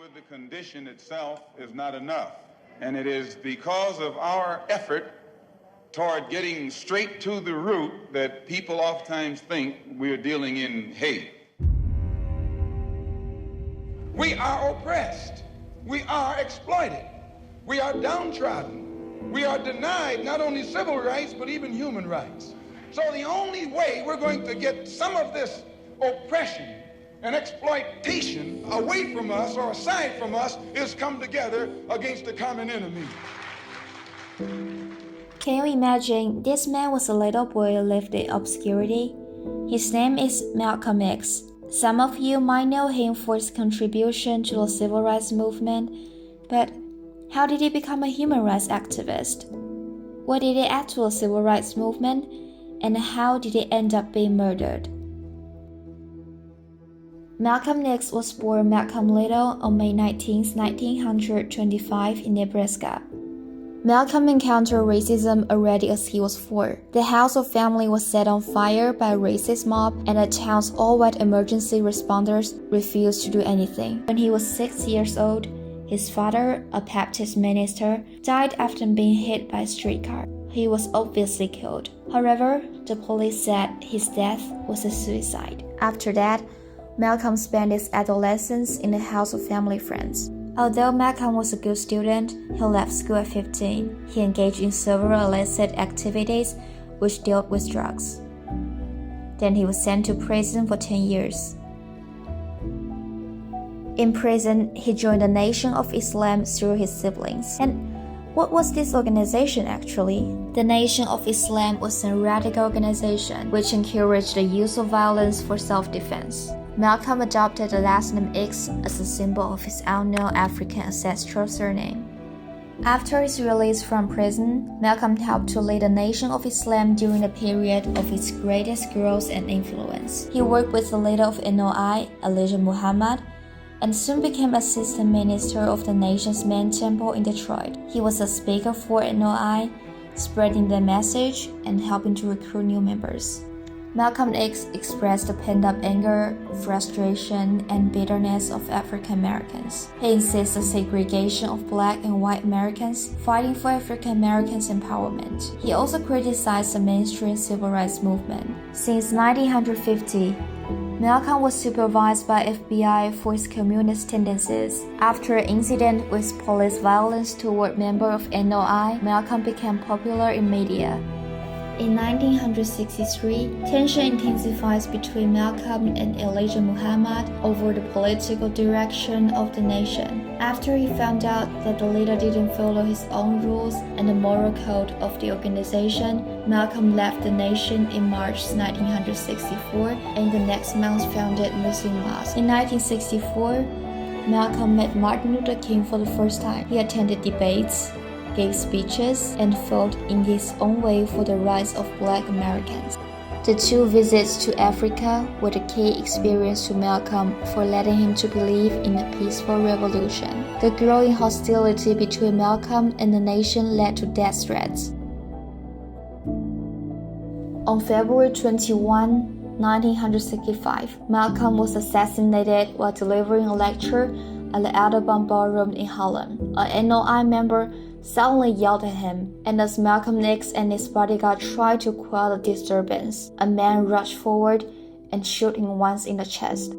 with the condition itself is not enough. And it is because of our effort toward getting straight to the root that people oftentimes think we're dealing in hate. We are oppressed. We are exploited. We are downtrodden. We are denied not only civil rights, but even human rights. So the only way we're going to get some of this oppression and exploitation away from us or aside from us is come together against the common enemy. Can you imagine this man was a little boy who lived in obscurity? His name is Malcom X. Some of you might know him for his contribution to the civil rights movement, but how did he become a human rights activist? What did he add to the civil rights movement, and how did he end up being murdered? Malcom X was born Malcolm Little on May 19, 1925 in Nebraska. Malcolm encountered racism already as he was 4. The household family was set on fire by a racist mob, and the town's all-white emergency responders refused to do anything. When he was 6 years old, his father, a Baptist minister, died after being hit by a streetcar. He was obviously killed. However, the police said his death was a suicide. After that, Malcolm spent his adolescence in the house of family friends. Although Malcolm was a good student, he left school at 15. He engaged in several illicit activities which dealt with drugs. Then he was sent to prison for 10 years. In prison, he joined the Nation of Islam through his siblings. And what was this organization actually? The Nation of Islam was a radical organization which encouraged the use of violence for self-defense. Malcolm adopted the last name X as a symbol of his unknown African ancestral surname. After his release from prison, Malcolm helped to lead the Nation of Islam during the period of its greatest growth and influence. He worked with the leader of NOI, Elijah Muhammad, and soon became assistant minister of the nation's main temple in Detroit. He was a speaker for NOI, spreading the message and helping to recruit new members. Malcolm X expressed the pent-up anger, frustration, and bitterness of African Americans. He insisted the segregation of black and white Americans, fighting for African Americans' empowerment. He also criticized the mainstream civil rights movement. Since 1950, Malcolm was supervised by FBI for his communist tendencies. After an incident with police violence toward members of NOI, Malcolm became popular in media. In 1963, tension intensifies between Malcolm and Elijah Muhammad over the political direction of the nation. After he found out that the leader didn't follow his own rules and the moral code of the organization, Malcolm left the nation in March 1964 and the next month founded Muslim Mosque. In 1964, Malcolm met Martin Luther King for the first time. He attended debates, gave speeches, and fought in his own way for the rights of Black Americans. The 2 visits to Africa were the key experience to Malcolm for letting him to believe in a peaceful revolution. The growing hostility between Malcolm and the nation led to death threats. On February 21, 1965, Malcolm was assassinated while delivering a lecture at the Audubon Ballroom in Harlem. A NOI member suddenly yelled at him, and as Malcolm X and his bodyguard tried to quell the disturbance, a man rushed forward and shot him once in the chest.